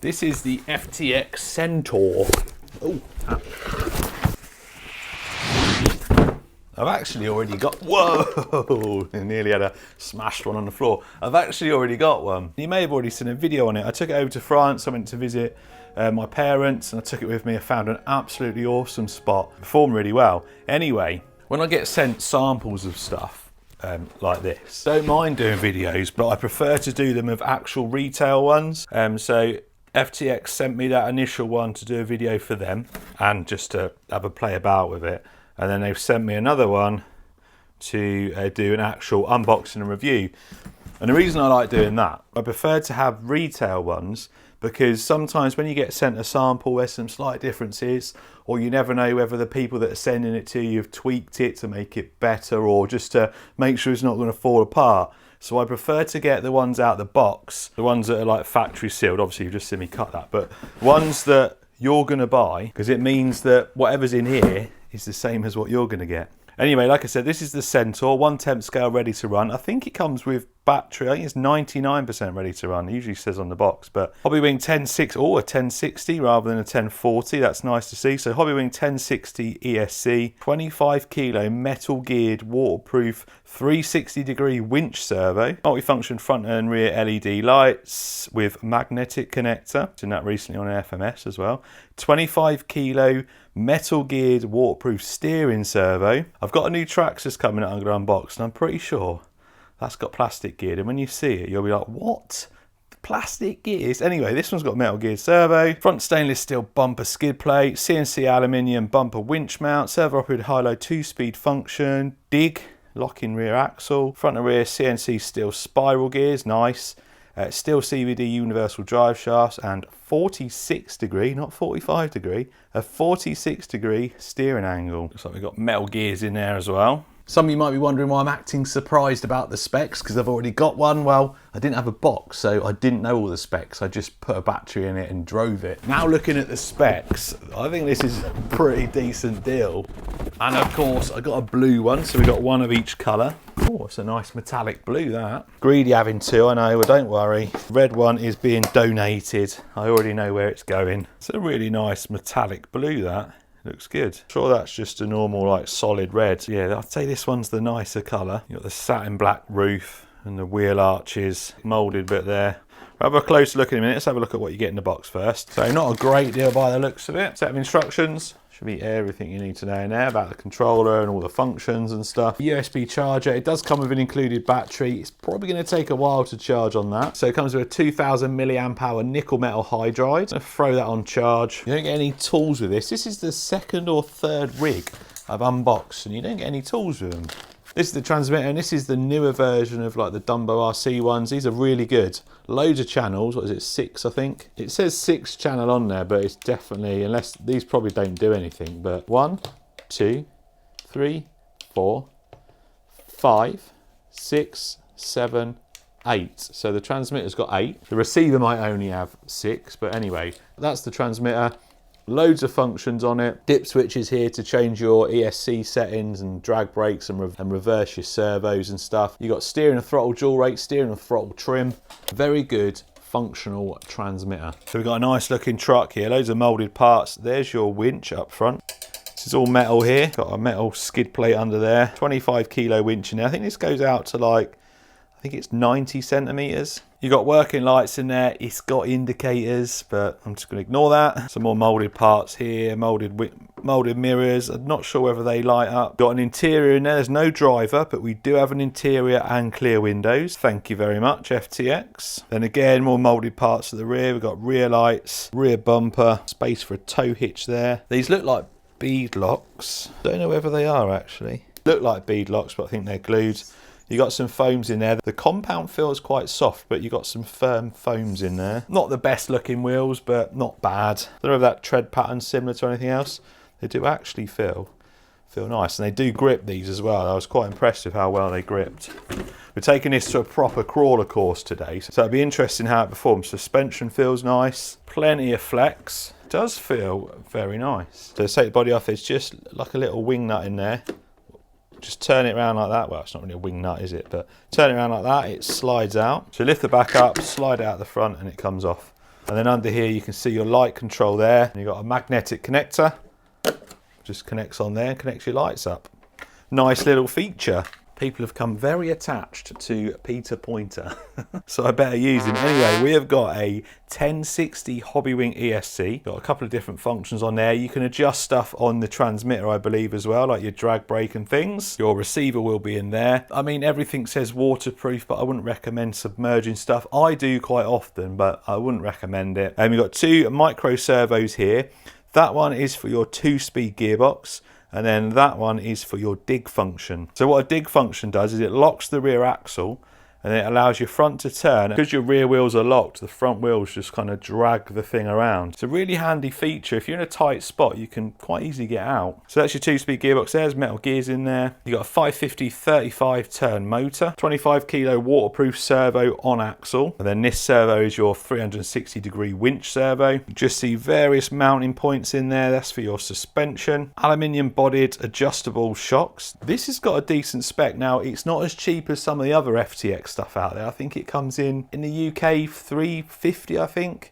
This is the FTX Centaur. Oh, I've actually already got, whoa, I nearly had a smashed one on the floor. I've actually already got one. You may have already seen a video on it. I took it over to France. I went to visit my parents and I took it with me. I found an absolutely awesome spot. Performed really well. Anyway, when I get sent samples of stuff like this, don't mind doing videos, but I prefer to do them of actual retail ones. So FTX sent me that initial one to do a video for them and just to have a play about with it. And then they've sent me another one to do an actual unboxing and review. And the reason I like doing that, I prefer to have retail ones because sometimes when you get sent a sample, there's some slight differences, or you never know whether the people that are sending it to you have tweaked it to make it better or just to make sure it's not going to fall apart. So I prefer to get the ones out of the box, the ones that are like factory sealed. Obviously you've just seen me cut that, but ones that you're going to buy, because it means that whatever's in here is the same as what you're going to get. Anyway, like I said, this is the Centaur, 1/10 scale ready to run. I think it comes with battery. I think it's 99% ready to run. It usually says on the box, but Hobbywing 1060 or a 1060 rather than a 1040. That's nice to see. So Hobbywing 1060 ESC, 25 kilo metal geared waterproof 360-degree winch servo, multifunction front and rear LED lights with magnetic connector. Seen that recently on an FMS as well. 25 kilo metal geared waterproof steering servo. I've got a new Traxxas coming out I'm going to unbox and I'm pretty sure that's got plastic geared, and when you see it you'll be like, what? Plastic gears? Anyway, this one's got metal geared servo, front stainless steel bumper skid plate, CNC aluminium bumper winch mount, servo operated high-low 2-speed function, dig, locking rear axle, front and rear CNC steel spiral gears, nice. Steel CVD universal drive shafts and 46 degree, not 45 degree, a 46 degree steering angle. Looks like we've got metal gears in there as well. Some of you might be wondering why I'm acting surprised about the specs, because I've already got one. Well, I didn't have a box, so I didn't know all the specs. I just put a battery in it and drove it. Now looking at the specs, I think this is a pretty decent deal. And of course, I got a blue one, so we got one of each colour. Oh, it's a nice metallic blue, that. Greedy having two, I know, but don't worry. Red one is being donated. I already know where it's going. It's a really nice metallic blue, that. Looks good. Sure, that's just a normal, like, solid red. Yeah, I'd say this one's the nicer colour. You've got the satin black roof and the wheel arches, moulded bit there. We'll have a closer look in a minute. Let's have a look at what you get in the box first. So not a great deal by the looks of it. Set of instructions. Should be everything you need to know in there about the controller and all the functions and stuff. USB charger. It does come with an included battery. It's probably going to take a while to charge on that. So it comes with a 2000 milliamp hour nickel metal hydride. I'll throw that on charge. You don't get any tools with this. This is the second or third rig I've unboxed and you don't get any tools with them. This is the transmitter, and this is the newer version of like the Dumbo RC ones. These are really good. Loads of channels. What is it, 6 I think? It says 6 channel on there, but it's definitely, unless these probably don't do anything, but 1, 2, 3, 4, 5, 6, 7, 8. So the transmitter's got 8. The receiver might only have 6, but anyway, that's the transmitter. Loads of functions on it. Dip switches here to change your ESC settings and drag brakes and reverse your servos and stuff. You got steering and throttle dual rate, steering and throttle trim. Very good functional transmitter. So we've got a nice looking truck here, loads of moulded parts. There's your winch up front. This is all metal here. Got a metal skid plate under there. 25 kilo winch in there. I think this goes out to like, I think it's 90 centimeters. You got working lights in there. It's got indicators, but I'm just going to ignore that. Some more molded parts here, molded mirrors. I'm not sure whether they light up. Got an interior in there. There's no driver, but we do have an interior and clear windows. Thank you very much, FTX. Then again, more molded parts at the rear. We've got rear lights, rear bumper, space for a tow hitch there. These look like bead locks. Don't know whether they are actually. Look like bead locks, but I think they're glued. You got some foams in there. The compound feels quite soft, but you got some firm foams in there. Not the best looking wheels, but not bad. I don't know if that tread pattern's similar to anything else. They do actually feel nice, and they do grip these as well. I was quite impressed with how well they gripped. We're taking this to a proper crawler course today, so it'll be interesting how it performs. Suspension feels nice, plenty of flex. It does feel very nice. So to take the body off, it's just like a little wing nut in there. Just turn it around like that. Well, it's not really a wing nut, is it? But turn it around like that, it slides out. So lift the back up, slide it out the front, and it comes off. And then under here you can see your light control there. And you've got a magnetic connector. Just connects on there and connects your lights up. Nice little feature. People have come very attached to Peter Pointer, so I better use him. Anyway, we have got a 1060 Hobbywing ESC. Got a couple of different functions on there. You can adjust stuff on the transmitter, I believe, as well, like your drag brake and things. Your receiver will be in there. I mean, everything says waterproof, but I wouldn't recommend submerging stuff. I do quite often, but I wouldn't recommend it. And we've got two micro servos here. That one is for your 2-speed gearbox. And then that one is for your dig function. So what a dig function does is it locks the rear axle and it allows your front to turn. Because your rear wheels are locked, the front wheels just kind of drag the thing around. It's a really handy feature. If you're in a tight spot, you can quite easily get out. So that's your 2-speed gearbox. There's metal gears in there. You've got a 550 35 turn motor, 25 kilo waterproof servo on axle. And then this servo is your 360 degree winch servo. You just see various mounting points in there. That's for your suspension. Aluminium bodied adjustable shocks. This has got a decent spec. Now, it's not as cheap as some of the other FTX stuff out there. I think it comes in the UK $350, I think,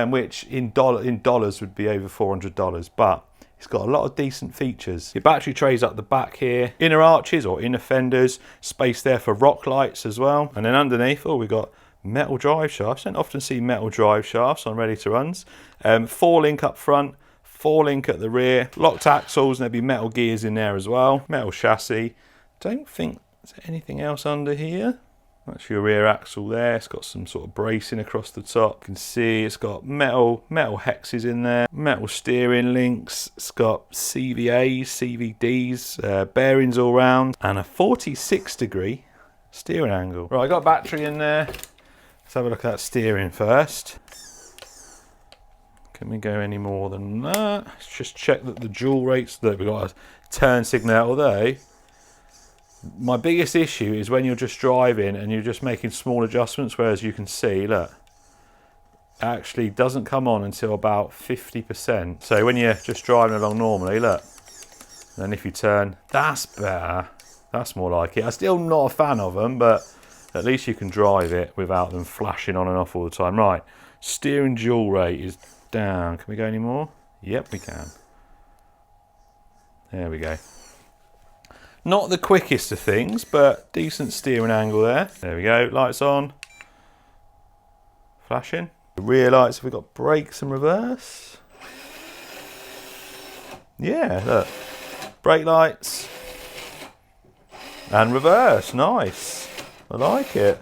which in dollars would be over $400, but it's got a lot of decent features. Your battery tray's up the back here, inner arches or inner fenders, space there for rock lights as well. And then underneath, oh, we've got metal drive shafts. I don't often see metal drive shafts on ready to runs. 4-link up front, 4-link at the rear, locked axles, and there'll be metal gears in there as well. Metal chassis. Don't think there's anything else under here. That's your rear axle there. It's got some sort of bracing across the top. You can see it's got metal hexes in there, metal steering links. It's got CVAs, CVDs, bearings all round, and a 46 degree steering angle. Right, I got battery in there. Let's have a look at that steering first. Can we go any more than that? Let's just check that the dual rates, that we've got a turn signal, although my biggest issue is when you're just driving and you're just making small adjustments, whereas you can see, look, it actually doesn't come on until about 50%. So when you're just driving along normally, look, and if you turn, that's better. That's more like it. I'm still not a fan of them, but at least you can drive it without them flashing on and off all the time. Right, steering dual rate is down. Can we go any more? Yep, we can. There we go. Not the quickest of things, but decent steering angle there. There we go, lights on. Flashing. The rear lights, we've got brakes and reverse. Yeah, look. Brake lights. And reverse, nice. I like it.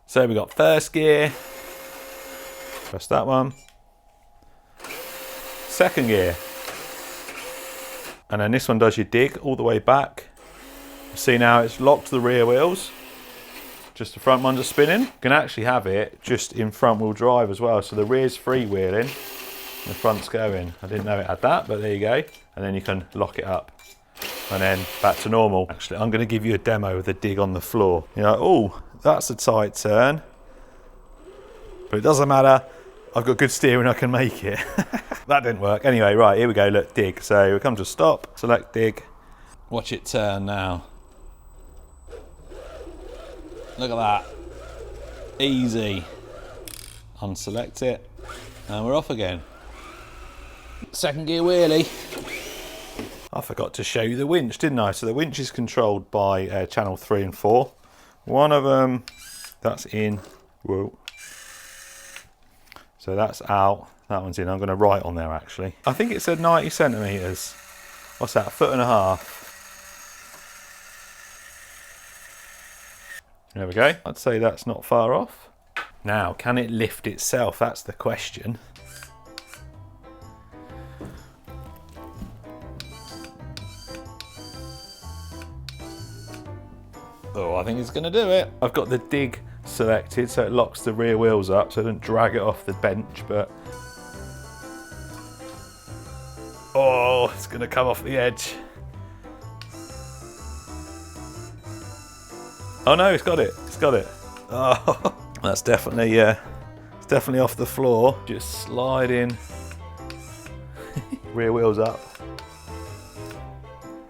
So we've got first gear. Press that one. Second gear. And then this one does your dig all the way back. See now it's locked the rear wheels. Just the front ones are spinning. You can actually have it just in front wheel drive as well. So the rear's freewheeling, the front's going. I didn't know it had that, but there you go. And then you can lock it up. And then back to normal. Actually, I'm going to give you a demo of the dig on the floor. You're like, oh, that's a tight turn. But it doesn't matter. I've got good steering, I can make it. That didn't work. Anyway, right, here we go, look, dig. So we come to stop, select dig. Watch it turn now. Look at that. Easy. Unselect it. And we're off again. Second gear wheelie. I forgot to show you the winch, didn't I? So the winch is controlled by channel 3 and 4. One of them, that's in. Whoa. So that's out, that one's in. I'm going to write on there actually. I think it said 90 centimetres. What's that, 1.5 feet? There we go. I'd say that's not far off. Now, can it lift itself? That's the question. Oh, I think it's going to do it. I've got the dig selected so it locks the rear wheels up so it doesn't drag it off the bench, but oh, it's going to come off the edge. Oh no, it's got it. It's got it. Oh, that's definitely it's definitely off the floor. Just sliding. Rear wheels up.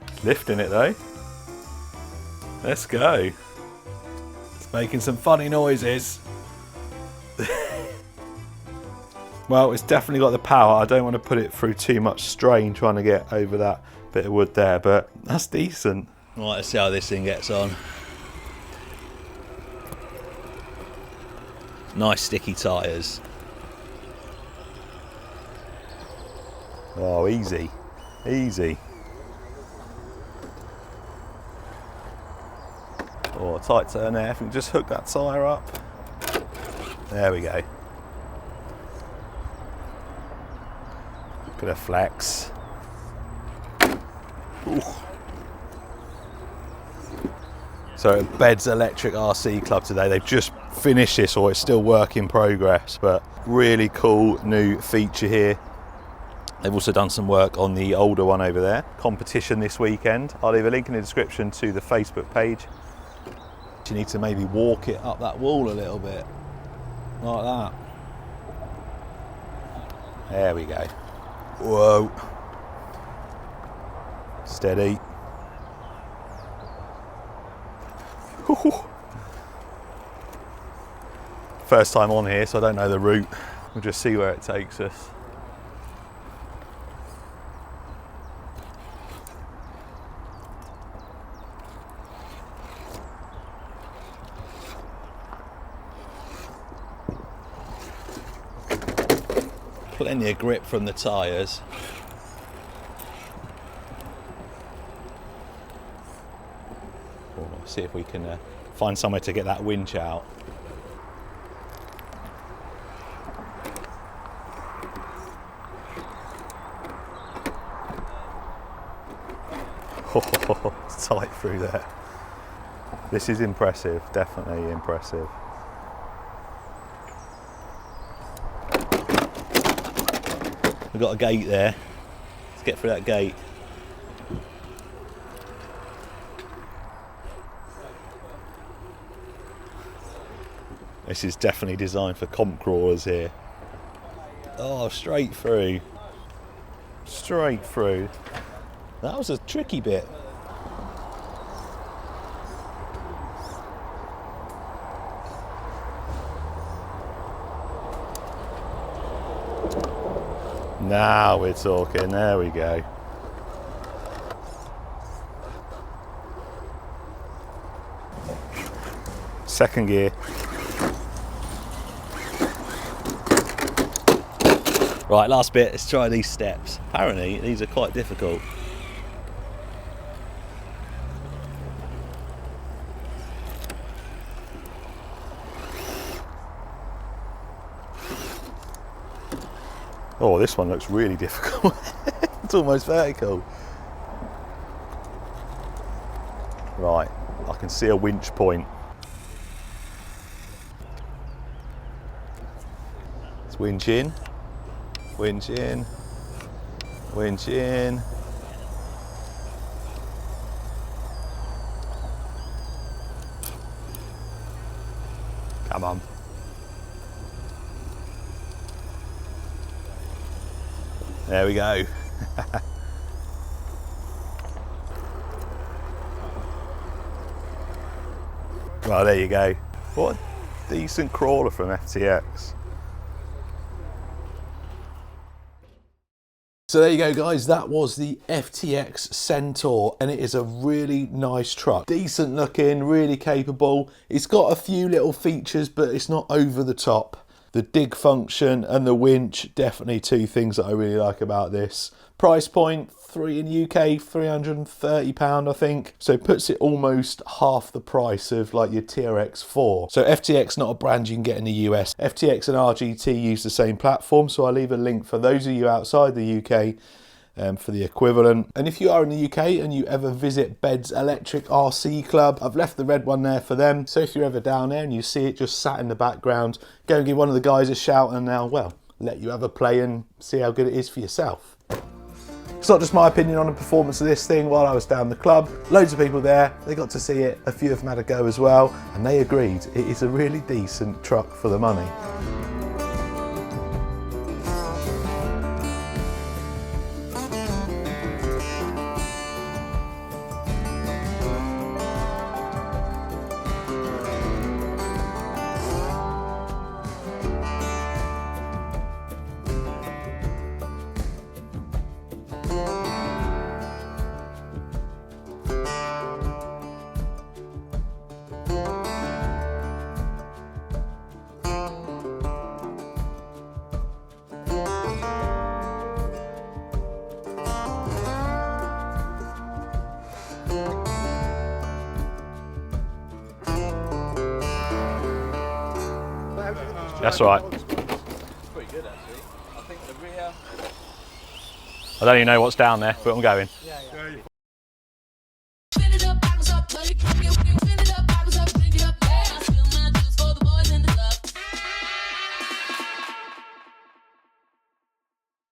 It's lifting it though. Let's go. It's making some funny noises. Well, it's definitely got the power. I don't want to put it through too much strain trying to get over that bit of wood there, but that's decent. Right, let's see how this thing gets on. Nice sticky tyres. Oh, easy, easy. Oh, tight turn there. If we can just hook that tyre up. There we go. Look at a flex. Ooh. So at Bed's Electric RC Club today, they've just finished this, or it's still work in progress, but really cool new feature here. They've also done some work on the older one over there. Competition this weekend. I'll leave a link in the description to the Facebook page. You need to maybe walk it up that wall a little bit, like that. There we go. Whoa. Steady. First time on here, so I don't know the route. We'll just see where it takes us. Plenty of grip from the tyres. We'll see if we can find somewhere to get that winch out. Oh, it's tight through there. This is impressive, definitely impressive. We've got a gate there. Let's get through that gate. This is definitely designed for comp crawlers here. Oh, straight through. Straight through. That was a tricky bit. Now we're talking, there we go. Second gear. Right, last bit, let's try these steps. Apparently, these are quite difficult. Oh, this one looks really difficult. It's almost vertical. Right, I can see a winch point. Let's winch in, winch in, winch in. Come on. There we go. Well, there you go. What a decent crawler from FTX. So there you go, guys, that was the FTX Centaur, and it is a really nice truck. Decent looking, really capable. It's got a few little features, but it's not over the top. The dig function and the winch, definitely two things that I really like about this. Price point, in UK, £330, I think. So puts it almost half the price of like your TRX4. So FTX, not a brand you can get in the US. FTX and RGT use the same platform, so I'll leave a link for those of you outside the UK for the equivalent. And if you are in the UK and you ever visit Bed's Electric RC Club, I've left the red one there for them. So if you're ever down there and you see it just sat in the background, go and give one of the guys a shout and they'll, well, let you have a play and see how good it is for yourself. It's not just my opinion on the performance of this thing. While I was down the club, loads of people there, they got to see it. A few of them had a go as well, and they agreed it is a really decent truck for the money. That's all right. It's pretty good actually. I think the rear. I don't even know what's down there, but I'm going. Yeah, yeah.